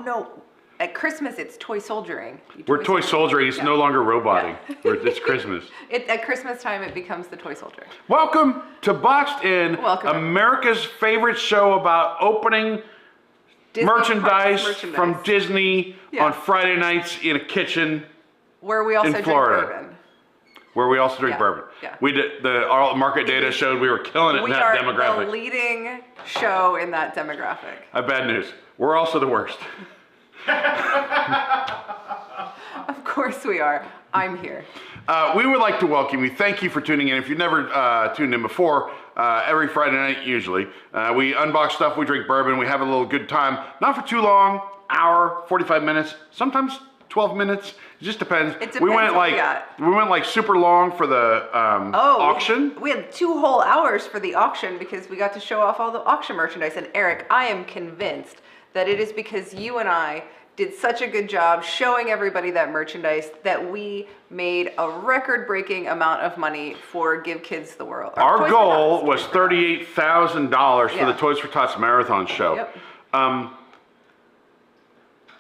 no. At Christmas, it's toy soldiering. We're toy soldiering. It's no longer roboting. Yeah. It's Christmas. At Christmas time, it becomes the toy soldiering. Welcome to Boxed In, America's favorite show about opening merchandise from Disney on Friday nights in a kitchen where we also in Florida. Drink bourbon. Where we also drink bourbon. Yeah. We did our market data showed we were killing it in that demographic. We are the leading show in that demographic. I have bad news. We're also the worst. Of course we are. I'm here. We would like to welcome you. Thank you for tuning in. If you've never tuned in before, every Friday night usually, we unbox stuff, we drink bourbon, we have a little good time. Not for too long, hour, 45 minutes, sometimes 12 minutes. It just depends. It depends we went like super long for the auction. We had 2 whole hours for the auction because we got to show off all the auction merchandise. And Eric, I am convinced that it is because you and I did such a good job showing everybody that merchandise that we made a record-breaking amount of money for Give Kids the World. Our goal was $38,000 for the Toys for Tots Marathon show. Yep.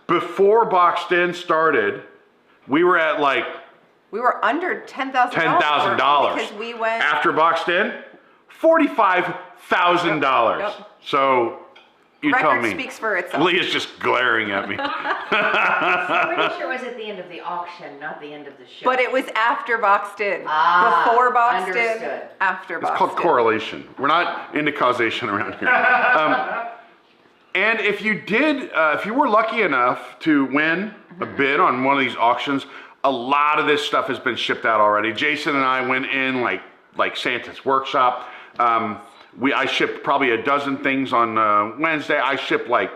Before Boxed In started, we were at we were under $10,000. Because we went after Boxed In, $45,000. Yep. So you tell me. Record speaks for itself. Leah's just glaring at me. I'm pretty sure it was at the end of the auction, not the end of the show. But it was after Boxed In. Before Boxed understood. In, after Boxed In. It's called correlation. We're not into causation around here. And if you did, if you were lucky enough to win a bid on one of these auctions, a lot of this stuff has been shipped out already. Jason and I went in like Santa's workshop. I shipped probably a dozen things on Wednesday. I shipped like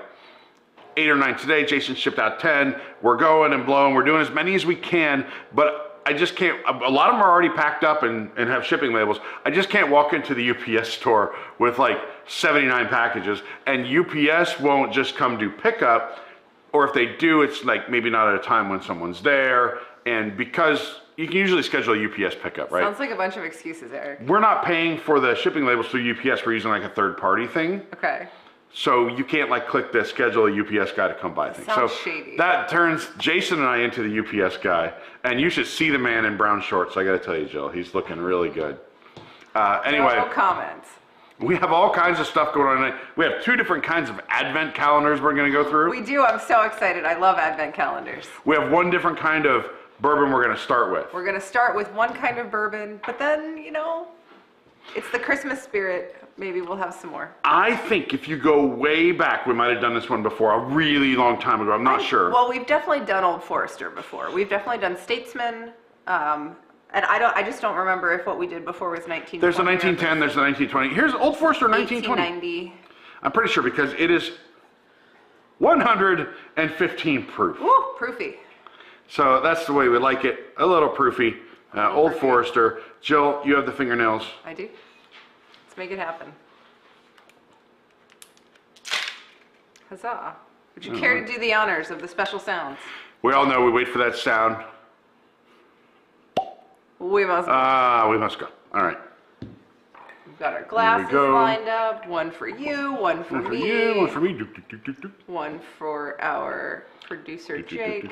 8 or 9 today. Jason shipped out 10. We're going and blowing. We're doing as many as we can, but I just can't. A lot of them are already packed up and have shipping labels. I just can't walk into the UPS store with like 79 packages, and UPS won't just come do pickup, or if they do, it's like maybe not at a time when someone's there, and because you can usually schedule a UPS pickup, right? Sounds like a bunch of excuses, Eric. We're not paying for the shipping labels through UPS. We're using like a third-party thing. Okay. So you can't like click the schedule a UPS guy to come by thing. Sounds so shady. That turns Jason and I into the UPS guy. And you should see the man in brown shorts. I got to tell you, Jill, he's looking really good. Anyway. No comments. We have all kinds of stuff going on tonight. We have 2 different kinds of advent calendars we're going to go through. We do. I'm so excited. I love advent calendars. We have 1 different kind of bourbon we're going to start with. We're going to start with 1 kind of bourbon, but then, you know, it's the Christmas spirit. Maybe we'll have some more. I think if you go way back, we might have done this one before, a really long time ago. I'm not sure. Well, we've definitely done Old Forester before. We've definitely done Statesman. And I just don't remember if what we did before was 1920. There's a 1910, there's a 1920. Here's Old Forester 1920. 1890. I'm pretty sure because it is 115 proof. Ooh, proofy. So that's the way we like it. A little proofy. Old Forester. Jill, you have the fingernails. I do. Let's make it happen. Huzzah. Would you care to do the honors of the special sounds? We all know we wait for that sound. We must go. We must go. All right. We've got our glasses lined up. 1 for you, 1 for me. 1 for you, 1 for me. 1 for our producer, Jake.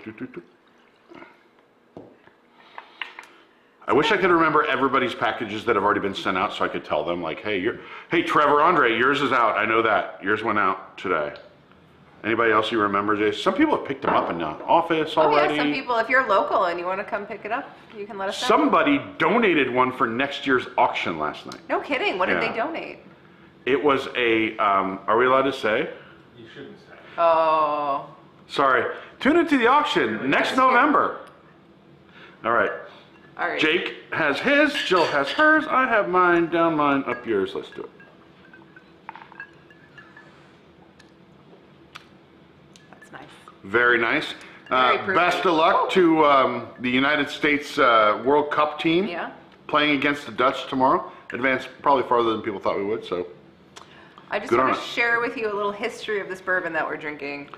I wish I could remember everybody's packages that have already been sent out so I could tell them, like, hey, Trevor Andre, yours is out. I know that. Yours went out today. Anybody else you remember, Jason? Some people have picked them up in the office already. Oh, yeah, some people, if you're local and you want to come pick it up, you can let us know. Somebody donated 1 for next year's auction last night. No kidding. What did they donate? It was a, are we allowed to say? You shouldn't say. Oh. Sorry. Tune into the auction next November. All right. All right. Jake has his, Jill has hers, I have mine, down mine, up yours. Let's do it. That's nice. Very nice. Very best of luck to the United States World Cup team. Yeah. Playing against the Dutch tomorrow. Advanced probably farther than people thought we would, so. I just want to share with you a little history of this bourbon that we're drinking.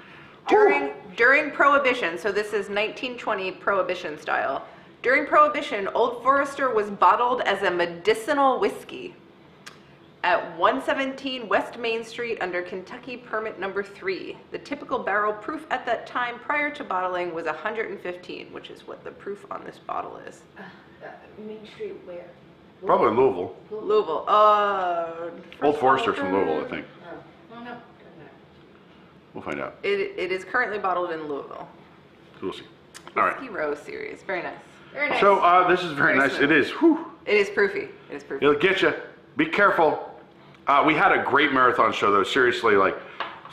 During Prohibition, so this is 1920 Prohibition style. During Prohibition, Old Forester was bottled as a medicinal whiskey. at 117 West Main Street under Kentucky permit number 3. The typical barrel proof at that time prior to bottling was 115, which is what the proof on this bottle is. Main Street where? Probably in Louisville. Louisville. Old Forester's from Louisville, I think. Oh, no. We'll find out. It is currently bottled in Louisville. We'll see. All right. Whiskey Rose series. Very nice. Very nice. So this is very nice. smooth. It is. Whew. It is proofy. It is proofy. It'll get you. Be careful. We had a great marathon show though. Seriously, like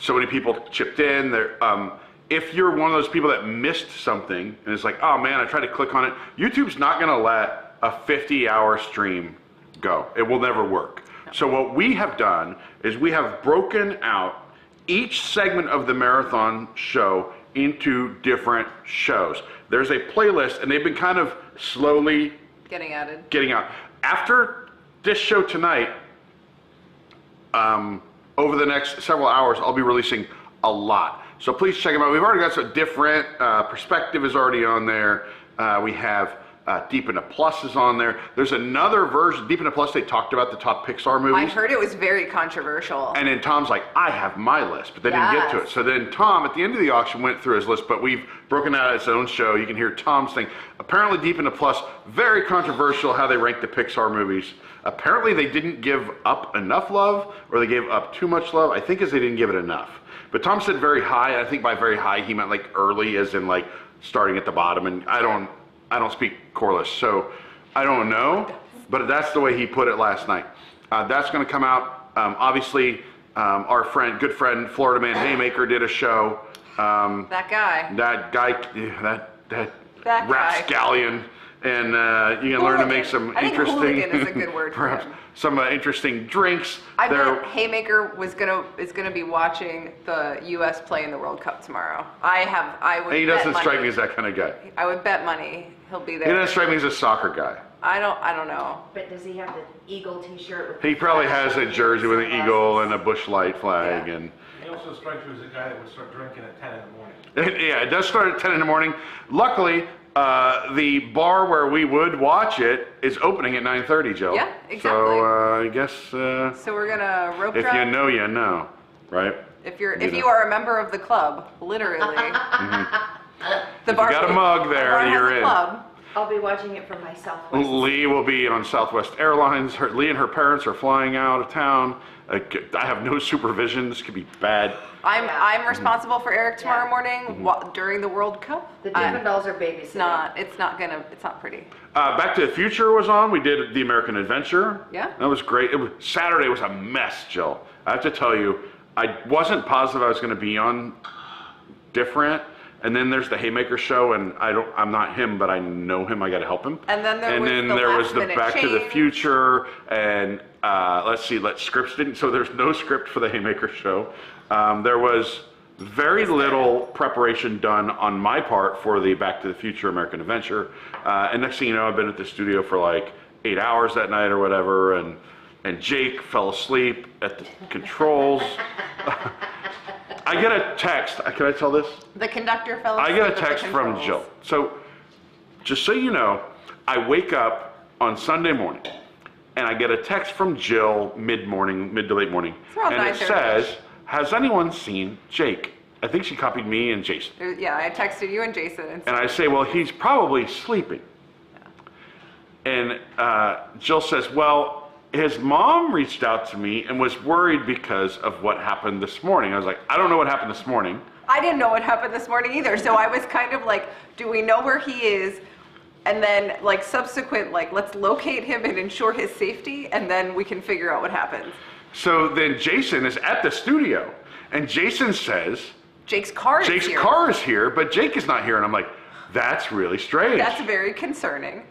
so many people chipped in. There. If you're one of those people that missed something and it's like, oh man, I tried to click on it. YouTube's not gonna let a 50-hour stream go. It will never work. No. So what we have done is we have broken out each segment of the marathon show into different shows. There's a playlist and they've been kind of slowly Getting added. getting out. After this show tonight, over the next several hours, I'll be releasing a lot. So please check them out. We've already got some different, Perspective is already on there. We have Deep Into Plus is on there. There's another version, Deep Into Plus, they talked about the top Pixar movies. I heard it was very controversial. And then Tom's like, I have my list, but they didn't get to it. So then Tom, at the end of the auction, went through his list, but we've broken out its own show. You can hear Tom's thing. Apparently Deep Into Plus, very controversial how they rank the Pixar movies. Apparently they didn't give Up enough love, or they gave Up too much love. I think it's they didn't give it enough. But Tom said very high. I think by very high, he meant like early, as in like starting at the bottom. And I don't speak Corliss, so I don't know. But that's the way he put it last night. That's going to come out. Obviously, our good friend, Florida Man Haymaker did a show. That guy. That guy, that rapscallion. And you can learn to make some interesting. Hooligan is a good word for him. Some interesting drinks. I bet Haymaker is gonna be watching the U.S. play in the World Cup tomorrow. I would. He doesn't strike me as that kind of guy. I would bet money he'll be there. He doesn't strike me as a soccer guy. I don't know. But does he have the Eagle T-shirt? He probably has a jersey with an eagle and a Busch Light flag, Yeah. and. He also strikes you as a guy that would start drinking at 10 in the morning. Yeah, it does start at 10 in the morning. Luckily, the bar where we would watch it is opening at 9:30, Jill. Yeah, exactly. So I guess So we're gonna rope if drop. you know, you know, right? If you are a member of the club, literally. The bar. If you got a mug there, the bar you're has a in. club. I'll be watching it from my Southwest. Lee will be on Southwest Airlines. Lee and her parents are flying out of town. I have no supervision. This could be bad. I'm responsible for Eric tomorrow morning during the World Cup. The Diamond Dolls are babies. It's not pretty. Back to the Future was on. We did the American Adventure. Yeah. That was great. Saturday was a mess, Jill. I have to tell you, I wasn't positive I was going to be on different. And then there's the Haymaker show, and I'm not him, but I know him. I got to help him. And then there was the Back to the change. Future, and let's see, scripts didn't. So there's no script for the Haymaker show. There was very little preparation done on my part for the Back to the Future American Adventure. And next thing you know, I've been at the studio for like 8 hours that night or whatever, and Jake fell asleep at the controls. I get a text. Can I tell this? The conductor fell I asleep get a at the text from controls. Jill. So, just so you know, I wake up on Sunday morning, and I get a text from Jill mid to late morning, around and it 9:30. says, "Has anyone seen Jake?" I think she copied me and Jason. Yeah, I texted you and Jason. And I say, "Well, he's probably sleeping." And Jill says, "Well, his mom reached out to me and was worried because of what happened this morning." I was like, "I don't know what happened this morning." I didn't know what happened this morning either, so I was kind of like, do we know where he is? And then subsequent, let's locate him and ensure his safety, and then we can figure out what happens. So then Jason is at the studio, and Jason says, Jake's car is Jake's here. car is here, but Jake is not here. And I'm like, that's really strange. That's very concerning.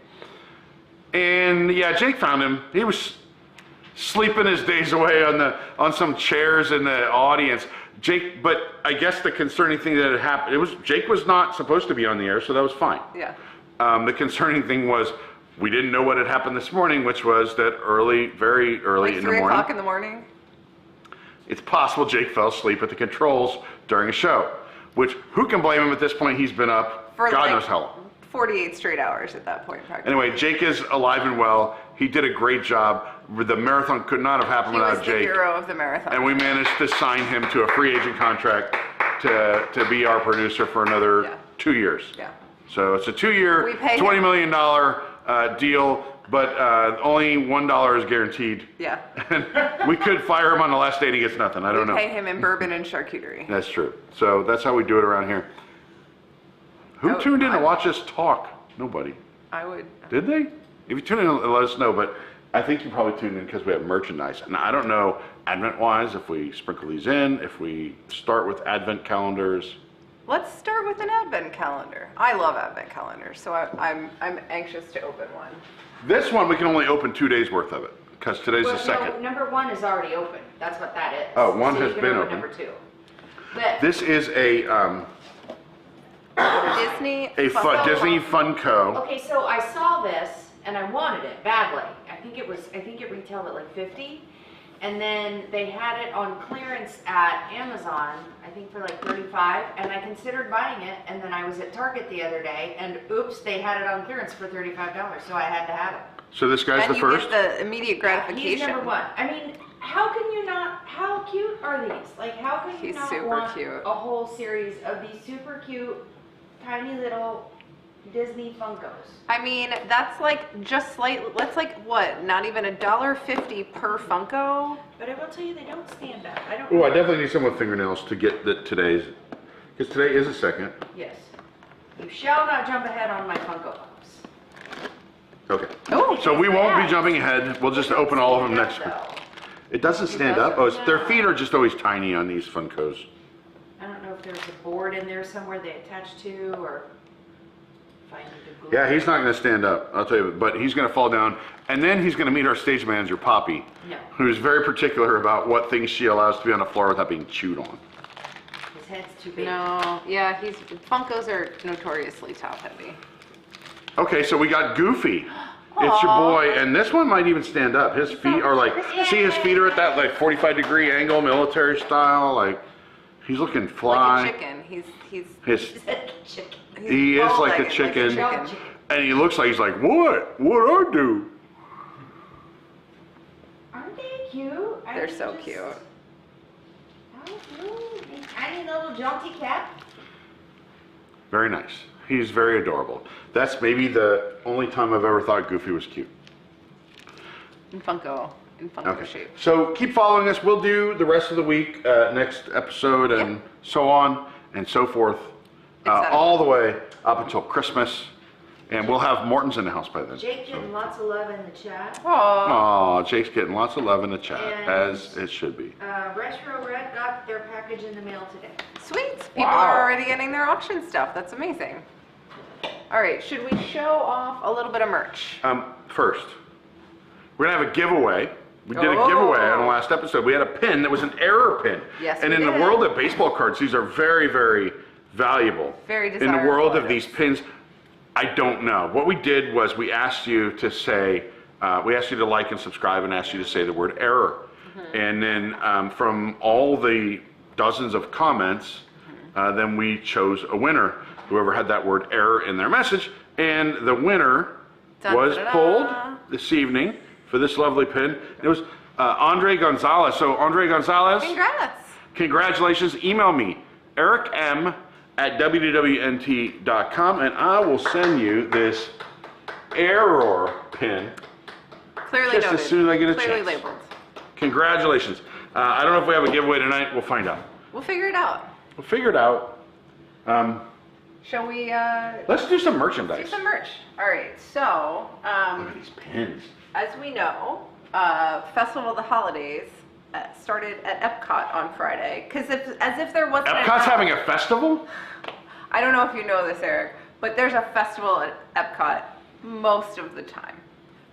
And yeah, Jake found him. He was sleeping his days away on some chairs in the audience. Jake, but I guess the concerning thing that had happened, Jake was not supposed to be on the air, so that was fine. Yeah. The concerning thing was we didn't know what had happened this morning, which was that very early in the 3 morning. o'clock in the morning? It's possible Jake fell asleep at the controls during a show, which who can blame him at this point? He's been up For God knows how long. 48 straight hours at that point, practically. Anyway, Jake is alive and well. He did a great job. the marathon could not have happened He was without the Jake. hero of the marathon. And we managed to sign him to a free agent contract to be our producer for another Yeah. 2 years. Yeah. So it's a 2-year, We pay $20 him. million deal, but only $1 is guaranteed. Yeah. And we could fire him on the last day and he gets nothing. I don't We know. pay him in bourbon and charcuterie. That's true. So that's how we do it around here. Who Oh, tuned in to I- watch us talk? Nobody. I would. Did they? If you tune in, let us know. But I think you probably tuned in because we have merchandise. And I don't know, Advent-wise, if we sprinkle these in, if we start with Advent calendars. Let's start with an advent calendar. I love advent calendars, so I'm anxious to open one. This one, we can only open 2 days worth of it because today's the Well, second. no, number 1 is already open. That's what that is. Oh, one So has you can been open open. number 2. But This is a Disney. Disney Funko. okay, so I saw this and I wanted it badly. I think it retailed at like 50, and then they had it on clearance at Amazon, I think for like 35, and I considered buying it, and then I was at Target the other day, and oops, they had it on clearance for $35, so I had to have it. So this guy's And the you first. get the immediate He's gratification. number 1. I mean, how can you not? How cute are these? Like, how can you He's not super want cute. a whole series of these super cute, tiny little Disney Funkos? I mean, that's like just that's like what? Not even $1.50 per Funko. But I will tell you, they don't stand up. I don't. Oh, I know. definitely need someone with fingernails to get today's, because today is the second. Yes. You shall not jump ahead on my Funko Pops. Okay. Oh, So we won't be that. jumping ahead. We'll just open all of them next week. Though. It doesn't stand doesn't? up. Oh, their No. feet are just always tiny on these Funkos. I don't know if there's a board in there somewhere they attach to, or find a good. Yeah, he's not going to stand up. I'll tell you, but he's going to fall down, and then he's going to meet our stage manager, Poppy, No. who's very particular about what things she allows to be on the floor without being chewed on. His head's too big. No, yeah, Funkos are notoriously top heavy. Okay, so we got Goofy. It's your boy, and this one might even stand up. His feet are like, see his feet are at that like 45-degree angle, military style. Like he's looking fly. Like a chicken. He's His, Chicken. he is like a bow-legged, chicken, chicken. and he looks like he's like, what? What I do? Aren't they cute? They're so cute. How cute. Tiny little jaunty cat. Very nice. He's very adorable. That's maybe the only time I've ever thought Goofy was cute. In Funko Okay. shape. So keep following us. We'll do the rest of the week, next episode, and Yep. so on and so forth, Excited. all the way up until Christmas. And we'll have Morton's in the house by then. Jake getting lots of love in the chat. Aww. Aw, Jake's getting lots of love in the chat, And- as it should be. Retro Red got their package in the mail today. Sweet. People Wow. are already getting their auction stuff. That's amazing. All right, should we show off a little bit of merch? First, we're gonna have a giveaway. We did a Oh. giveaway on the last episode. We had a pin that was an error pin. Yes, And we in the did. world of baseball cards, these are very, very valuable. Very In the world desirable of these pins, I don't know. What we did was we asked you to say, we asked you to like and subscribe and asked you to say the word error. Mm-hmm. And then from all the dozens of comments, Mm-hmm. then we chose a winner, whoever had that word error in their message. And the winner Dun, was da, da, da. pulled this evening for this lovely pin. It was Andre Gonzalez. So Andre Gonzalez, Congrats. congratulations. Email me, ericm@wdwnt.com, and I will send you this error pin Clearly just noted. as soon as I get a Clearly chance. labeled. Congratulations. I don't know if we have a giveaway tonight. We'll find out. We'll figure it out. We'll figure it out. Shall we Let's do some do merchandise. some merch? All right, so Look at these pins. as we know, Festival of the Holidays started at Epcot on Friday. Because as if there wasn't Epcot's having a festival? I don't know if you know this, Eric, but there's a festival at Epcot most of the time.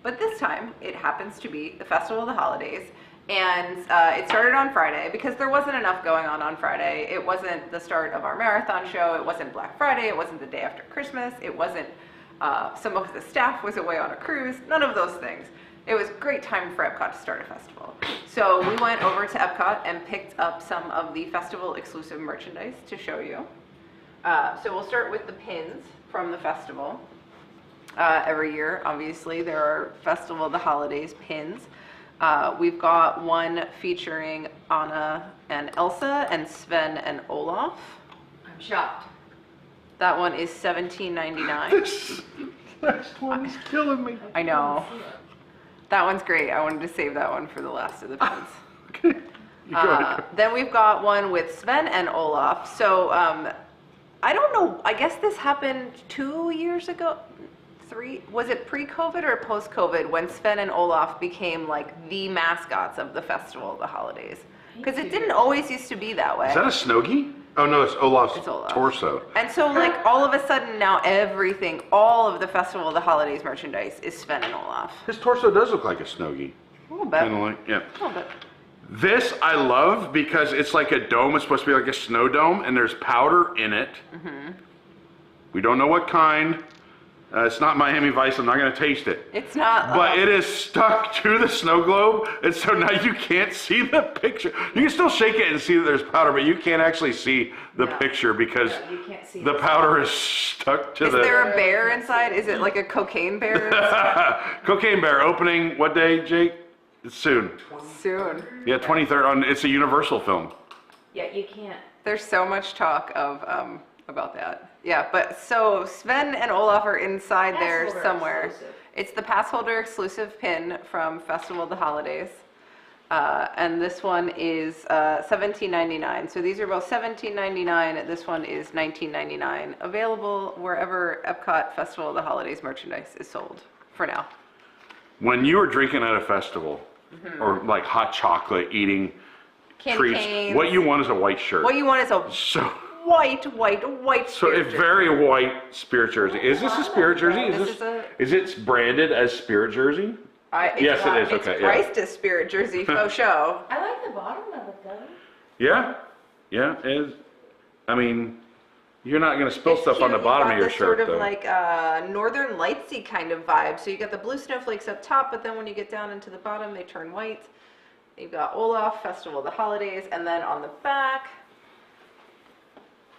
But this time, it happens to be the Festival of the Holidays, and it started on Friday because there wasn't enough going on Friday. It wasn't the start of our marathon show. It wasn't Black Friday. It wasn't the day after Christmas. It wasn't some of the staff was away on a cruise. None of those things. It was a great time for Epcot to start a festival. So we went over to Epcot and picked up some of the festival exclusive merchandise to show you. So we'll start with the pins from the festival. Every year, obviously, there are Festival of the Holidays pins. We've got one featuring Anna and Elsa and Sven and Olaf. I'm shocked. That one is $17.99. This next one is killing me. I know. That one's great. I wanted to save that one for the last of the pins. Okay. You go ahead. Then we've got one with Sven and Olaf. So I don't know. I guess this happened 2 years ago. 3? Was it pre-COVID or post-COVID when Sven and Olaf became like the mascots of the Festival of the Holidays? Because it didn't always used to be that way. Is that a Snowgie? Oh no, it's Olaf's It's Olaf. torso. And so like all of a sudden now everything, all of the Festival of the Holidays merchandise is Sven and Olaf. His torso does look like a Snowgie. A little bit. Kind of like, yeah. A little bit. This I love because it's like a dome. It's supposed to be like a snow dome, and there's powder in it. We don't know what kind. It's not Miami Vice. I'm not going to taste it. It's not. But it is stuck to the snow globe, and so now you can't see the picture. You can still shake it and see that there's powder, but you can't actually see the picture because You can't see the powder is stuck to Is the... there a bear inside? Is it like a cocaine bear? Cocaine Bear opening, what day, Jake? It's soon. Soon. Yeah, 23rd. It's a Universal film. Yeah, you can't. There's so much talk of about that. Yeah, but so Sven and Olaf are inside there Passholder somewhere. exclusive. It's the pass holder exclusive pin from Festival of the Holidays. And this one is $17.99. So these are both $17.99. This one is $19.99. Available wherever Epcot Festival of the Holidays merchandise is sold for now. When you were drinking at a festival, or like hot chocolate, eating Candy treats, canes. what you want is a white shirt. What you want is a So, white so spirit a jersey. very white Spirit jersey. Is this a Spirit jersey? This is Is it branded as Spirit jersey? It's Yes, it is. It's Okay, yeah. priced as spirit jersey faux show. I like the bottom of it though. Yeah, yeah. It is. I mean, you're not gonna spill It's stuff on the cute. bottom of You've your got this shirt, sort of though. like Northern Lightsy kind of vibe. So you got the blue snowflakes up top, but then when you get down into the bottom, they turn white. You've got Olaf, Festival of the Holidays, and then on the back,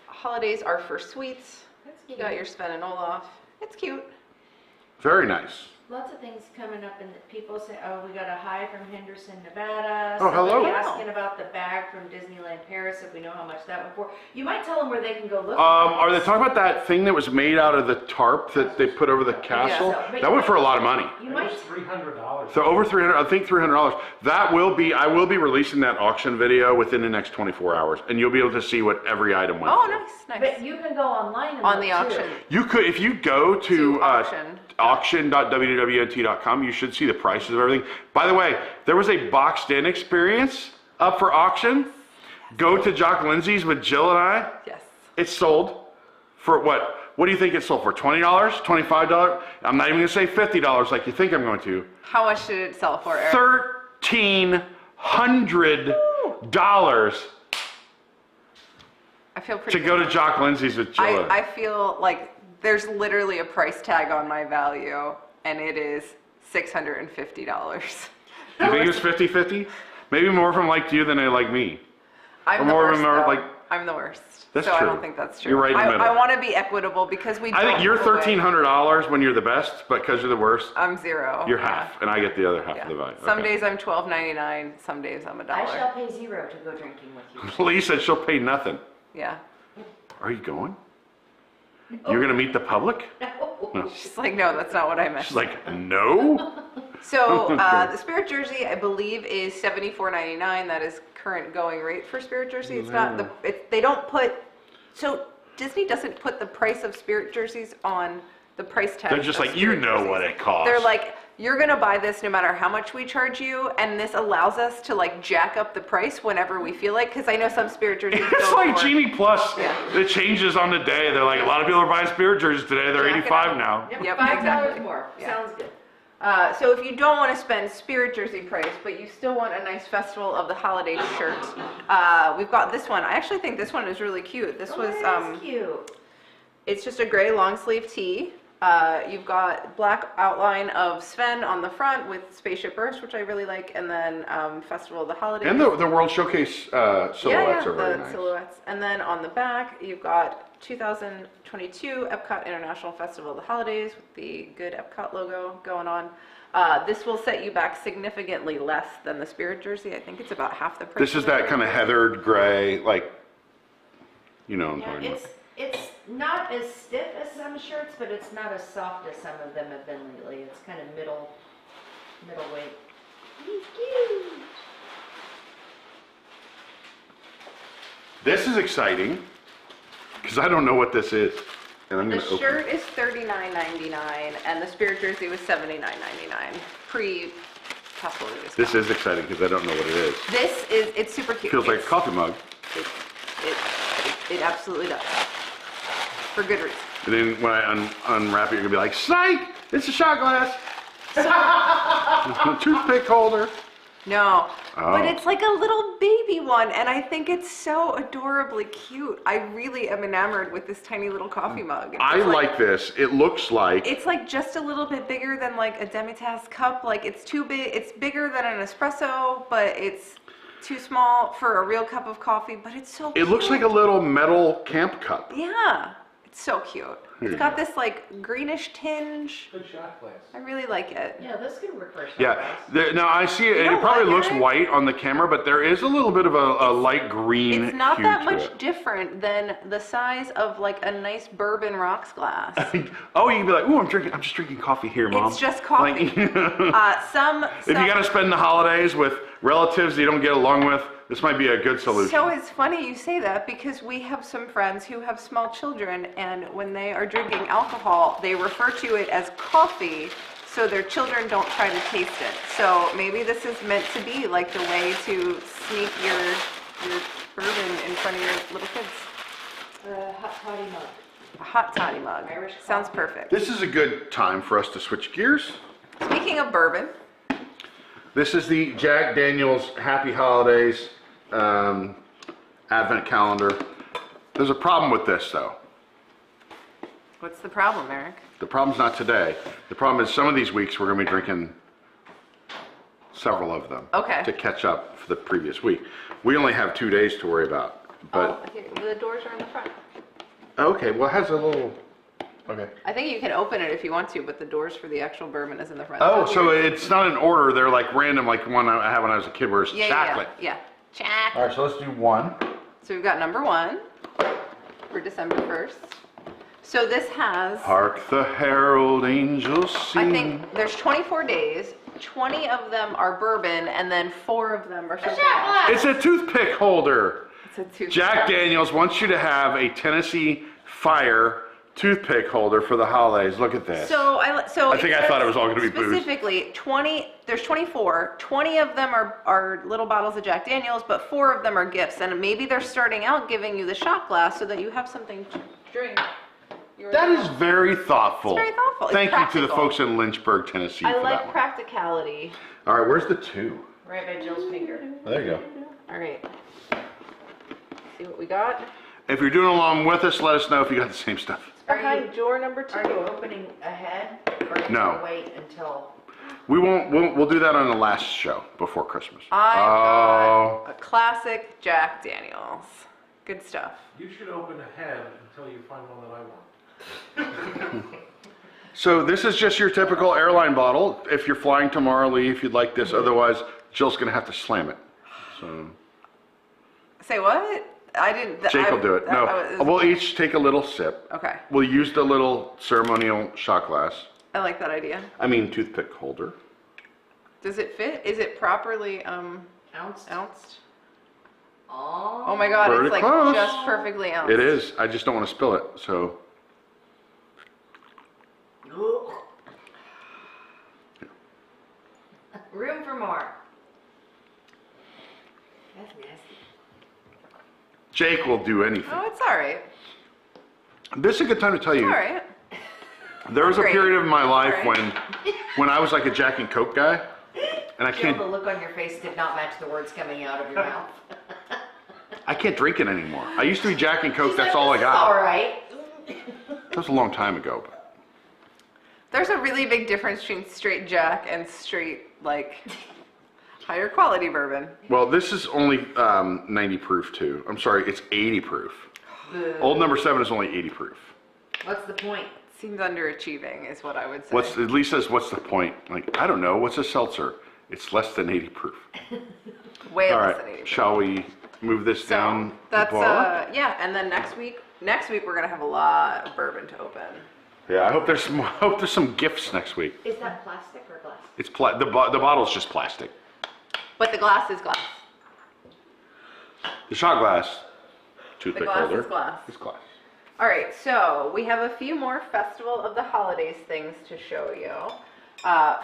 holidays are for sweets. You got your Sven and Olaf. It's cute. Very nice. Lots of things coming up, and people say, "Oh, we got a hi from Henderson, Nevada." Oh, hello. Somebody asking about the bag from Disneyland Paris, if we know how much that went for. You might tell them where they can go look. Are they talking about that thing that was made out of the tarp that they put over the castle? but That went for a lot of money. You It might. was $300. So over 300, I think $300. That will be, I will be releasing that auction video within the next 24 hours, and you'll be able to see what every item went Oh, for. nice. But you can go online and On look, the too. auction. You could, if you go to auction. auction.wdwnt.com, you should see the prices of everything. By the way, there was a boxed in experience up for auction. Go to Jock Lindsay's with Jill and I. Yes. It's sold for what? What do you think it sold for? $20? $25? I'm not even gonna say $50 like you think I'm going to. How much did it sell for, Eric? $1,300 I feel pretty to go to Jock Lindsay's with Jill. I feel like there's literally a price tag on my value, and it is $650. You think it was 50-50? Maybe more of them liked you than they like me. I'm Or the more of worst, them are though. like- I'm the worst. That's so I true. don't think that's true. You're right in the middle. I want to be equitable because we I think don't you're give away- $1,300 when you're the best, but because you're the worst, I'm zero. you're half, and I get the other half Yeah. of the value. Some Okay. days I'm $12.99, some days I'm I $1. shall pay $0 to go drinking with you. Lee said she'll pay nothing. Yeah. Are you going? You're gonna meet the public? No. She's like, no, that's not what I meant. She's like, no? So the Spirit jersey, I believe, is $74.99. That is current going rate for Spirit jersey. It's not the. They don't put. So Disney doesn't put the price of Spirit jerseys on the price tag. They're just of like, you Spirit know jerseys. what it costs. They're like, you're gonna buy this no matter how much we charge you, and this allows us to like jack up the price whenever we feel like. Because I know some Spirit jerseys. It's go like for- Genie Plus. Yeah. It changes on the day. They're like, a lot of people are buying Spirit jerseys today. They're Jack it 85 up. now. Yep, $5 exactly. more. Yeah. Sounds good. So if you don't want to spend Spirit jersey price, but you still want a nice Festival of the Holidays shirt, we've got this one. I actually think this one is really cute. This was, that's cute. it's just a gray long sleeve tee. You've got black outline of Sven on the front with Spaceship Earth, which I really like, and then Festival of the Holidays. And the World Showcase silhouettes are very the nice. silhouettes. And then on the back, you've got 2022 Epcot International Festival of the Holidays with the good Epcot logo going on. This will set you back significantly less than the Spirit jersey. I think it's about half the price. This is of the that kind of Spirit heathered gray, like, you know what I'm Yeah, talking about. it's not as stiff as some shirts, but it's not as soft as some of them have been lately. It's kind of middle weight. This is exciting, because I don't know what this is. And I'm The going to open shirt is $39.99 and the Spirit jersey was $79.99 pre-possible discount. This is exciting, because I don't know what it is. It's super cute. Feels like a It's- coffee mug. It absolutely does. For good reason. And then when I unwrap it, you're going to be like, psych! It's a shot glass! A toothpick holder. No, but Oh. it's like a little baby one, and I think it's so adorably cute. I really am enamored with this tiny little coffee mug. It's I just like this. It looks like, It's like just a little bit bigger than like a demitasse cup. Like it's too big. It's bigger than an espresso, but it's too small for a real cup of coffee. But it's so. it looks like a little metal camp cup. Yeah, it's so cute. Here It's you got go. this like greenish tinge. Good shot glass. I really like it. Yeah, this could work for a shot Yeah, glass. now I see it, You and know it probably what, looks Eric? white on the camera, but there is a little bit of a light green It's not hue that to much it. different than the size of like a nice bourbon rocks glass. Oh, you can be like, ooh, I'm just drinking coffee here, Mom. It's just coffee. Like, if you got to spend the holidays with relatives you don't get along with, this might be a good solution. So it's funny you say that because we have some friends who have small children, and when they are drinking alcohol, they refer to it as coffee so their children don't try to taste it. So maybe this is meant to be like the way to sneak your bourbon in front of your little kids. Hot toddy mug. A hot toddy mug. Irish Sounds coffee. perfect. This is a good time for us to switch gears. Speaking of bourbon, This is the Jack Daniel's Happy Holidays Advent Calendar. There's a problem with this, though. what's the problem, Eric? The problem's not today. The problem is some of these weeks we're going to be drinking several of them. Okay. To catch up for the previous week. We only have 2 days to worry about. But, here, the doors are in the front. okay, well, it has a little, okay. I think you can open it if you want to, but the doors for the actual bourbon is in the front. Oh, so it's not in order. They're like random, like one I had when I was a kid where it's yeah, chocolate. Yeah. Chocolate. All right, so let's do one. So we've got number 1 for December 1st. So this has, Hark the herald angels sing. I think there's 24 days. 20 of them are bourbon, and then 4 of them are something else. It's a toothpick holder. It's a toothpick. Jack Daniels wants you to have a Tennessee Fire toothpick holder for the holidays. Look at this. So I think I thought it was all gonna be booze. Specifically, 20. There's 24. 20 of them are little bottles of Jack Daniels, but 4 of them are gifts. And maybe they're starting out giving you the shot glass so that you have something to drink. That is very thoughtful. It's very thoughtful. It's Thank you to the practical. folks in Lynchburg, Tennessee I for that like one. practicality. All right, where's the 2? Right by Jill's finger. There you go. All right. See what we got. If you're doing along with us, let us know if you got the same stuff. Behind door number 2. Are you opening ahead, or are you No. gonna wait until? We won't. We'll do that on the last show before Christmas. I've Oh. got a classic Jack Daniels. Good stuff. You should open ahead until you find one that I want. So this is just your typical airline bottle. If you're flying tomorrow, Lee, if you'd like this. Otherwise, Jill's gonna have to slam it. So Say what? I didn't. Jake will do it. No, we'll each take a little sip. Okay. We'll use the little ceremonial shot glass. I like that idea. I mean, toothpick holder. Does it fit? Is it properly Ounce? ounced? Oh. Oh my god, Pretty it's like close. just perfectly ounced. It is. I just don't want to spill it. So Room for more. That's nasty. Jake will do anything. Oh, it's all right. This is a good time to tell you. All right. There was a Great. period of my life All right. when I was like a Jack and Coke guy, and I Jill, can't the look on your face did not match the words coming out of your mouth. drink it anymore. I used to be Jack and Coke. That's all I All got. right. That was a long time ago. There's a really big difference between straight Jack and straight, like, higher quality bourbon. Well, this is only 90 proof too. I'm sorry, it's 80 proof. Old number 7 is only 80 proof. What's the point? Seems underachieving is what I would say. At least says, what's the point? Like, I don't know. What's a seltzer? It's less than 80 proof. Way All less than right. 80. Shall we move this down That's the bar? yeah, and then next week we're gonna have a lot of bourbon to open. Yeah, I hope there's some gifts next week. Is that plastic or glass? It's the bottle's just plastic. But the glass is glass. The shot glass, toothpick glass holder, is glass. is glass. All right, so we have a few more Festival of the Holidays things to show you.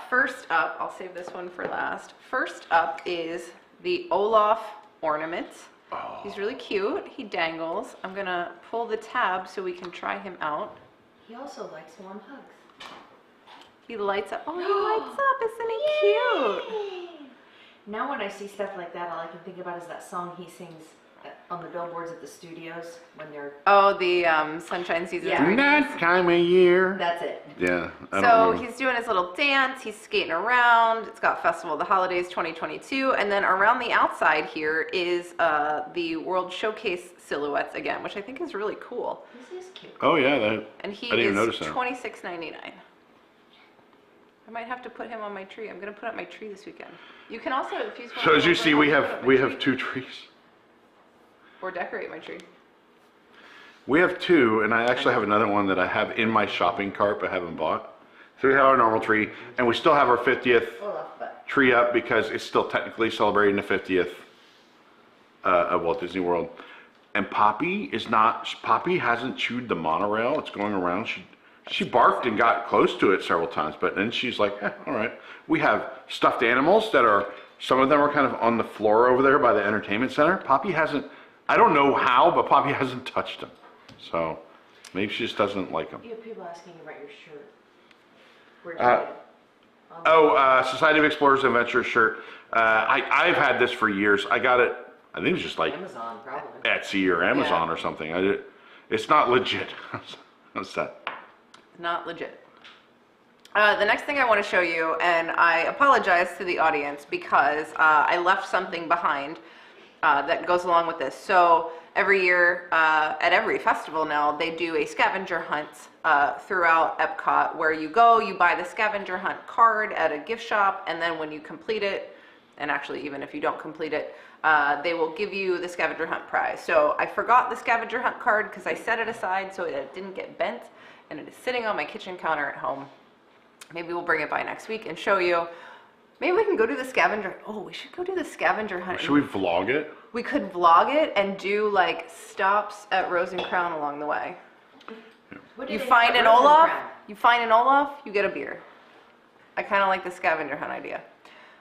First up, I'll save this one for last. First up is the Olaf ornament. Oh. He's really cute. He dangles. I'm gonna pull the tab so we can try him out. He also likes warm hugs. He lights up. Oh, he lights up. Isn't he cute? Now when I see stuff like that, all I can think about is that song he sings on the billboards at the studios when they're... Oh, the Sunshine Season. Yeah. That time of year. That's it. Yeah. I don't So remember. he's doing his little dance, he's skating around, it's got Festival of the Holidays 2022, and then around the outside here is the World Showcase silhouettes again, which I think is really cool. This is cute. Oh yeah, And he I didn't even is notice that. $26.99. I might have to put him on my tree. I'm gonna put up my tree this weekend. You can also, if you So as you see, we have 2 trees. Or decorate my tree. We have 2, and I actually have another one that I have in my shopping cart but haven't bought. So we have our normal tree, and we still have our 50th Olaf, but tree up because it's still technically celebrating the 50th of Walt Disney World. And Poppy hasn't chewed the monorail. It's going around. She barked and got close to it several times, but then she's like, all right. We have stuffed animals that are, some of them are kind of on the floor over there by the entertainment center. Poppy hasn't, I don't know how, but Poppy hasn't touched them. So maybe she just doesn't like them. you have people asking about your shirt. Where'd you get it? Society of Explorers and Adventurers shirt. I've had this for years. I got it, I think it was just like Amazon, probably. Etsy or Amazon or something. It's not legit. What's that? Not legit. The next thing I want to show you, and I apologize to the audience because I left something behind that goes along with this. So every year at every festival now, they do a scavenger hunt throughout Epcot where you go, you buy the scavenger hunt card at a gift shop, and then when you complete it, and actually even if you don't complete it, they will give you the scavenger hunt prize. So I forgot the scavenger hunt card because I set it aside so it didn't get bent, and it is sitting on my kitchen counter at home. Maybe we'll bring it by next week and show you. Maybe we can go do the scavenger. Oh, we should go do the scavenger hunt. Should we vlog it? We could vlog it and do like stops at Rose and Crown along the way. What do You they find have an at Rose and Olaf, Crown? you find an Olaf, you get a beer. I kind of like the scavenger hunt idea.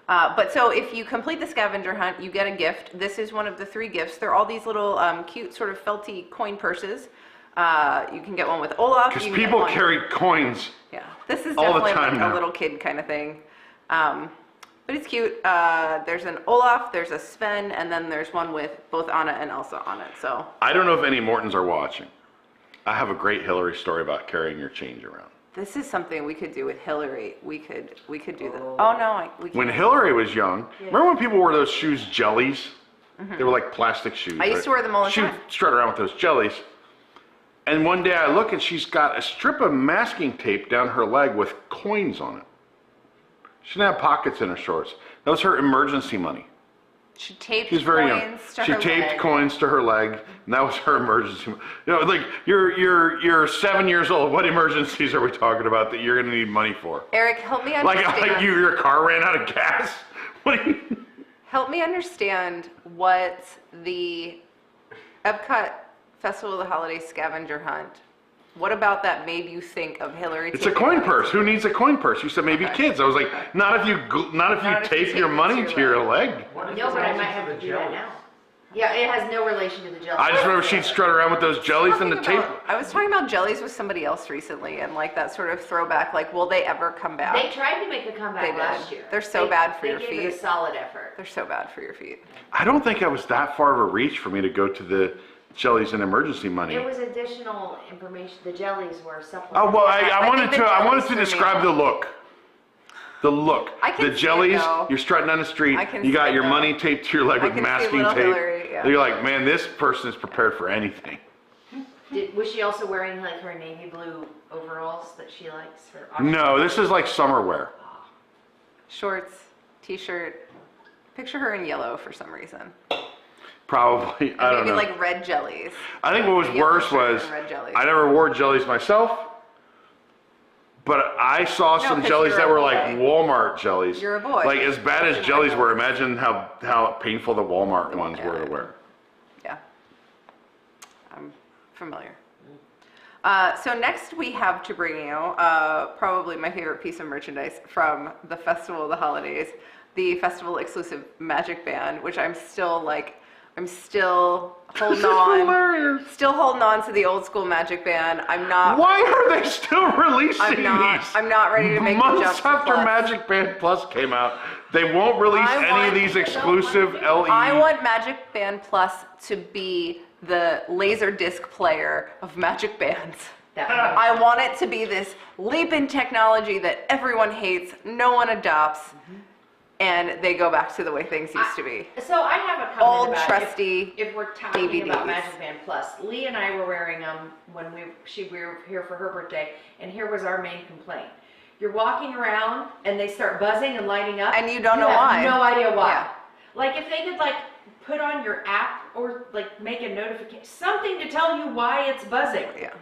But so if you complete the scavenger hunt, you get a gift. This is one of the 3 gifts. They're all these little cute sort of felty coin purses. You can get one with Olaf. Because you can get people one- carry coins. Yeah, this is all the definitely time like now. a little kid kind of thing. But it's cute. There's an Olaf, there's a Sven, and then there's one with both Anna and Elsa on it. So I don't know if any Mortons are watching. I have a great Hillary story about carrying your change around. this is something we could do with Hillary. We could do that. Oh no, we When can't. Hillary was young, remember when people wore those shoes jellies? They were like plastic shoes. I used to wear them all the She'd time. strut around with those jellies. And one day I look and she's got a strip of masking tape down her leg with coins on it. She didn't have pockets in her shorts. That was her emergency money. She taped She's very young. coins to She her taped leg. coins to her leg, and that was her emergency. You know, like you're 7 years old. What emergencies are we talking about that you're going to need money for? Eric, help me understand. Like your car ran out of gas. What do you? Help me understand what the Epcot Festival of the Holidays scavenger hunt. What about that made you think of Hillary? It's a taping coin money? purse. Who needs a coin purse? You said maybe Okay. kids. I was like, not if you tape your money to your leg. What is No, the but I relation might have the to do that jellies? now. Yeah, it has no relation to the jelly. I just remember she'd strut around with those jellies and the tape. I was talking about jellies with somebody else recently, and like that sort of throwback. Like, will they ever come back? They tried to make a They comeback did. last year. They're so bad for your They gave it a feet. solid effort. They're so bad for your feet. I don't think I was that far of a reach for me to go to the jellies and emergency money. It was additional information. The jellies were supplemental. Oh well, I I wanted think to. the I wanted jellies to threw me describe off. the look. The look. I can The see it, jellies. though. You're strutting down the street. I can You see got it, your though. money taped to your leg I with can see masking little tape. Hillary, yeah. You're like, man, this person is prepared for anything. Was she also wearing like her navy blue overalls that she likes? No, this is like summer wear. Shorts, t-shirt. Picture her in yellow for some reason. Probably, I don't Maybe know. like red jellies. I think what was Yellow worse shirt was and red jellies. I never wore jellies myself, but I saw No, some 'cause jellies you're that a were like boy. Walmart jellies. You're a boy. Like as bad as jellies were, imagine how painful the Walmart ones were to wear. Yeah, I'm familiar. So next we have to bring you probably my favorite piece of merchandise from the Festival of the Holidays, the festival exclusive Magic Band, which I'm still holding on. Hilarious. Still holding on to the old school Magic Band. I'm not. Why are they still releasing I'm not. these? I'm not ready to make the jump Months to after Plus. Magic Band Plus came out, they won't release I any want- of these exclusive LE. I want Magic Band Plus to be the laser disc player of Magic Bands. I want it to be this leap in technology that everyone hates, no one adopts, and they go back to the way things used to be. So I have a comment Old, about trusty if we're talking about DVDs. Magic Band Plus. Lee and I were wearing them when we were here for her birthday, and here was our main complaint. You're walking around and they start buzzing and lighting up, And you don't know have why. No idea why. Yeah. Like if they could like put on your app or like make a notification, something to tell you why it's buzzing. Yeah.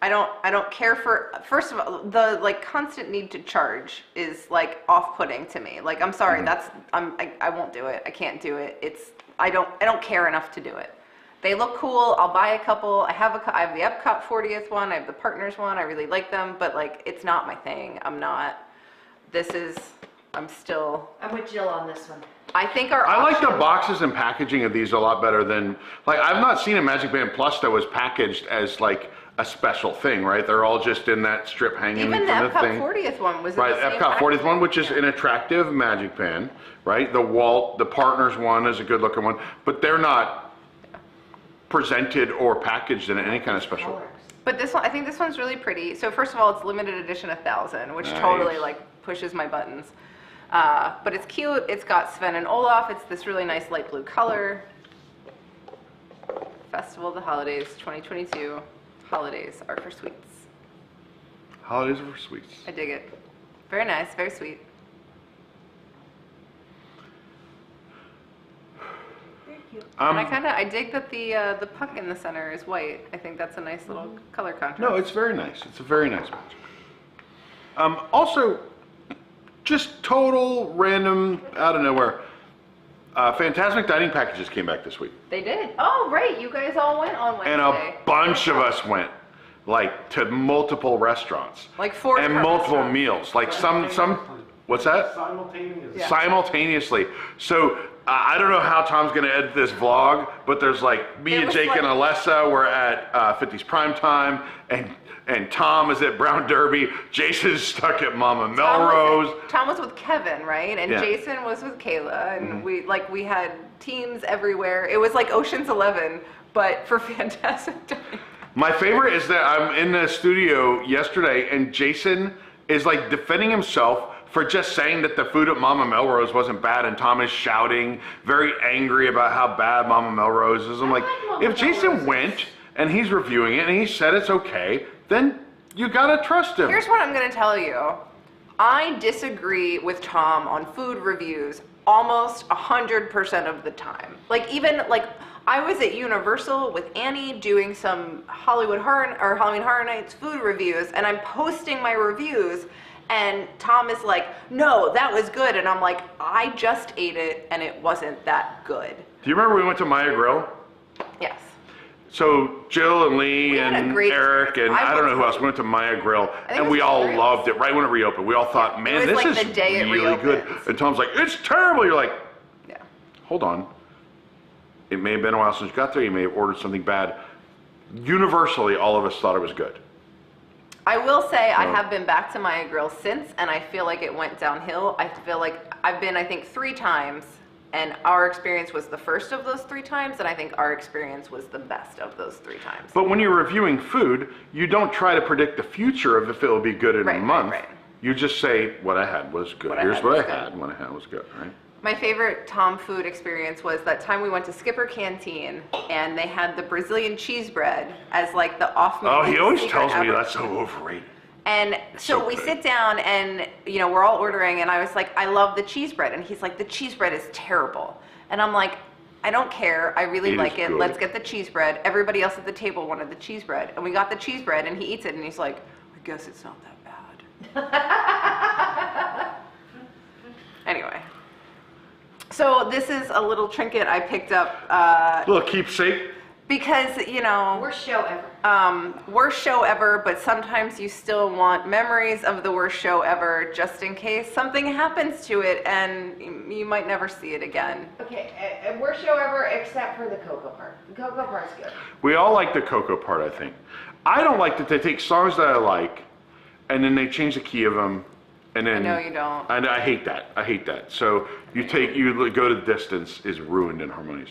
I don't care for, first of all, the like constant need to charge is like off-putting to me. Like, I'm sorry, I won't do it. I can't do it. I don't care enough to do it. They look cool. I'll buy a couple. I have the Epcot 40th one. I have the Partners one. I really like them, but like, it's not my thing. I'm with Jill on this one. I think our I like the option- boxes and packaging of these a lot better than, like, I've not seen a Magic Band Plus that was packaged as like a special thing, right? They're all just in that strip hanging even the from the Epcot thing. 40th one was in Right, the same Epcot 40th one, packaging. which is an attractive Magic Band, right? The Partners one is a good looking one, but they're not presented or packaged in any kind of special way. Colors. But this one, I think this one's really pretty. So first of all, it's limited edition 1,000, which Nice. totally like pushes my buttons. But it's cute. It's got Sven and Olaf. It's this really nice light blue color. Festival of the Holidays 2022. Holidays are for sweets. Holidays are for sweets. I dig it. Very nice. Very sweet. And I dig that the puck in the center is white. I think that's a nice little color contrast. No, it's very nice. It's a very nice match. Also, just total random, out of nowhere, Fantasmic dining packages came back this week. They did. Oh, right. You guys all went on Wednesday. And a bunch of us went, like, to multiple restaurants. Like 4 And different multiple restaurants. meals. Like some, what's that? Simultaneous. Yeah. Simultaneously. So I don't know how Tom's going to edit this vlog, but there's like me It and was Jake like- and Alessa were at 50's Prime Time, and Tom is at Brown Derby. Jason's stuck at Mama Melrose. Tom was with Kevin, right? And Yeah. Jason was with Kayla, and we had teams everywhere. It was like Ocean's 11, but for Fantastic Dining. My favorite is that I'm in the studio yesterday, and Jason is like defending himself for just saying that the food at Mama Melrose wasn't bad, and Tom is shouting, very angry about how bad Mama Melrose is. I'm I like, like Mama if Jason Melrose. went and he's reviewing it and he said it's okay, then you gotta trust him. Here's what I'm gonna tell you. I disagree with Tom on food reviews almost 100% of the time. Like even like I was at Universal with Annie doing some Halloween Horror Nights food reviews, and I'm posting my reviews, and Tom is like, "No, that was good," and I'm like, "I just ate it, and it wasn't that good." Do you remember we went to Maya Grill? Yes. So Jill and Lee We had a and great Eric and experience. I don't know who I else, we went to Maya Grill, think it and was we all hilarious. loved it right when it reopened. We all thought, man, was this like is the day it really good. reopens. And Tom's like, it's terrible. You're like, Yeah. hold on. It may have been a while since you got there. You may have ordered something bad. Universally, all of us thought it was good. I will say I So- have been back to Maya Grill since, and I feel like it went downhill. I feel like I've been, I think, 3 times, and our experience was the first of those 3 times, and I think our experience was the best of those 3 times. But when you're reviewing food, you don't try to predict the future of if it will be good in Right, a right, month. right. You just say, what I had was good. What I Here's had what was I good. had. What I had was good, right? My favorite Tom food experience was that time we went to Skipper Canteen and they had the Brazilian cheese bread as like the off menu. Oh, he always secret tells me ever. that's so overrated. And so we good. sit down and, you know, we're all ordering and I was like, I love the cheese bread. And he's like, the cheese bread is terrible. And I'm like, I don't care. I really It like is it. good. Let's get the cheese bread. Everybody else at the table wanted the cheese bread. And we got the cheese bread and he eats it and he's like, I guess it's not that bad. Anyway. So this is a little trinket I picked up Little keepsake. because, you know, Worst show ever. worst show ever, but sometimes you still want memories of the worst show ever just in case something happens to it and you might never see it again. Okay, worst show ever except for the cocoa part. The cocoa part's good. We all like the cocoa part, I think. I don't like that they take songs that I like and then they change the key of them. And then, I know you don't. I hate that. I hate that. So you go to the distance is ruined in harmonies.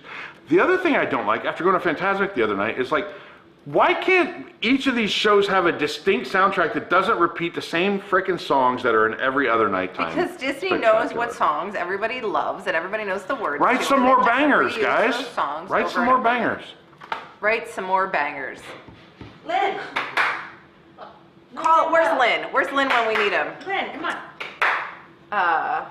The other thing I don't like, after going to Fantasmic the other night, is like, why can't each of these shows have a distinct soundtrack that doesn't repeat the same frickin' songs that are in every other nighttime? Because Disney knows what spectacular? songs everybody loves and everybody knows the words. Write to, some and more they just bangers, reuse guys. those songs Write over some and more over. bangers. Write some more bangers. Lynn! Where's Lynn? Where's Lynn when we need him? Lynn, come on.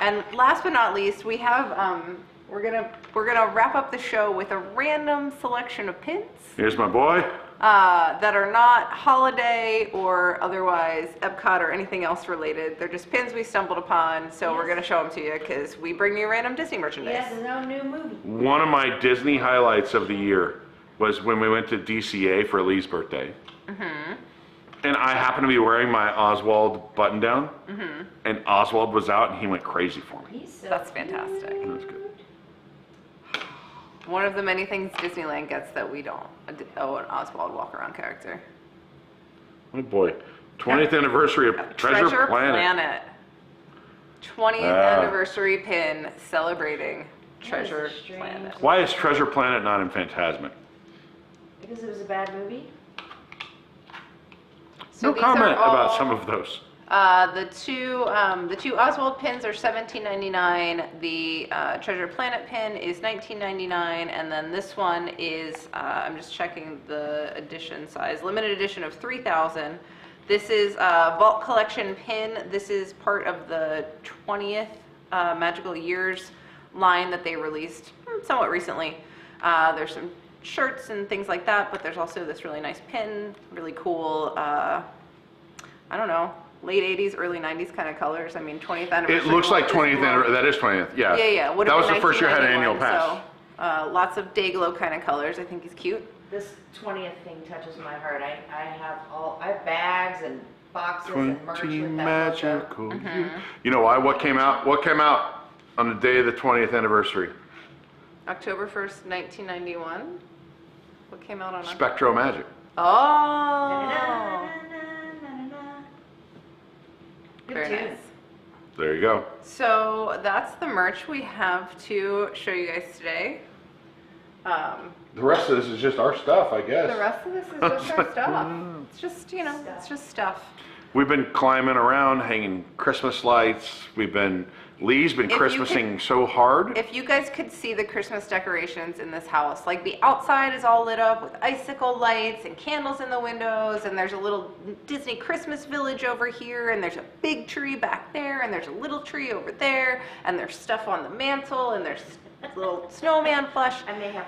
And last but not least, we have we're gonna wrap up the show with a random selection of pins Here's my boy. that are not holiday or otherwise Epcot or anything else related. They're just pins we stumbled upon, so we're gonna show them to you because we bring you random Disney merchandise. He has his own new movie. One of my Disney highlights of the year was when we went to DCA for Lee's birthday. And I happened to be wearing my Oswald button down. And Oswald was out and he went crazy for me. He's so That's fantastic. That's good. One of the many things Disneyland gets that we don't. An Oswald walk-around character. Oh boy. 20th anniversary of Treasure Planet. 20th anniversary pin celebrating Treasure strange- Planet. Why is Treasure Planet not in Fantasmic? Because it was a bad movie? So No these comment are all- about some of those. The two Oswald pins are $17.99. The Treasure Planet pin is $19.99, and then this one is I'm just checking the edition size, limited edition of 3,000. This is a Vault Collection pin. This is part of the 20th Magical Years line that they released somewhat recently. There's some shirts and things like that, but there's also this really nice pin, really cool. I don't know. Late 80s, early 90s kind of colors. I mean, 20th anniversary. It looks like Walt 20th Disney World. anniversary. That is 20th. Yeah. Yeah. Would That have was been the first year I had an annual 1991, pass. So, lots of Dayglow kind of colors. I think he's cute. This 20th thing touches my heart. I have bags and boxes and merch 20 with that logo. magical years. You know why? What came out on the day of the 20th anniversary? October 1st, 1991. What came out on October? Spectro Magic. Oh. Good Very tune. nice. There you go. So that's the merch we have to show you guys today. The rest of this is just our stuff, I guess. The rest of this is just our stuff. It's just, you know, it's just stuff. We've been climbing around, hanging Christmas lights. Lee's been If you Christmasing so hard. If you guys could see the Christmas decorations in this house, like the outside is all lit up with icicle lights and candles in the windows, and there's a little Disney Christmas village over here, and there's a big tree back there, and there's a little tree over there, and there's stuff on the mantle, and there's a little snowman plush. I may have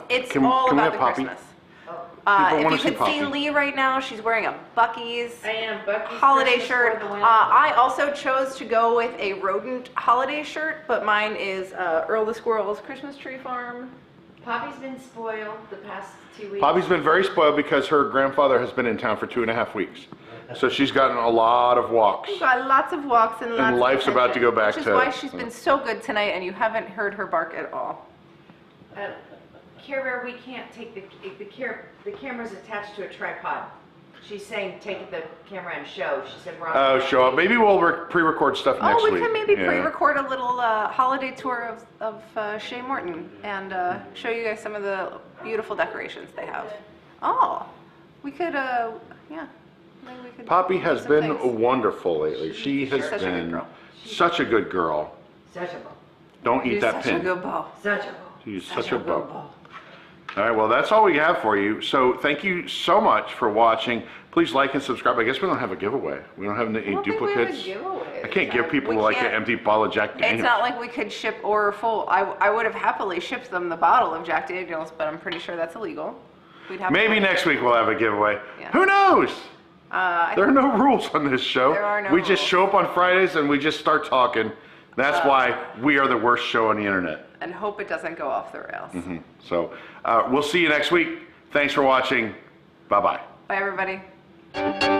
It's Can all we about have the Poppy? Christmas. People If wanna you see could see Poppy. Lee right now, she's wearing a Buc-ee's I am Bucky's holiday Christmas shirt. for the win. I also chose to go with a rodent holiday shirt, but mine is Earl the Squirrel's Christmas Tree Farm. Poppy's been spoiled the past 2 weeks. Poppy's been very spoiled because her grandfather has been in town for 2.5 weeks. So she's gotten a lot of walks. We've got lots of walks and lots life's of about to go back which is to- why she's been so good tonight, and you haven't heard her bark at all. Care Bear, we can't take the camera's attached to a tripod. She's saying take the camera and show. She said we're on. Oh, show up. Maybe we'll pre-record stuff next Oh, week. we can maybe Yeah. pre-record a little holiday tour of Shea Morton and show you guys some of the beautiful decorations they have. Oh, we could, yeah. Maybe we could Poppy do has some been things. wonderful lately. She has such a good been girl. such a good girl. Such a bow. Don't eat You're that such pin. a good bow. Such a bow. He's such a bow. All right, well, that's all we have for you. So thank you so much for watching. Please like and subscribe. I guess we don't have a giveaway. We don't have any I don't think we have a duplicates. giveaway. I can't give people We like an can't- empty bottle of Jack Daniels. It's not like we could ship or full. I would have happily shipped them the bottle of Jack Daniels, but I'm pretty sure that's illegal. We'd have Maybe to, next week we'll have a giveaway. Yeah. Who knows? I There are no rules on this show. There are no we just rules. show up on Fridays and we just start talking. That's why we are the worst show on the internet. and hope it doesn't go off the rails. So we'll see you next week. Thanks for watching. Bye-bye. Bye, everybody.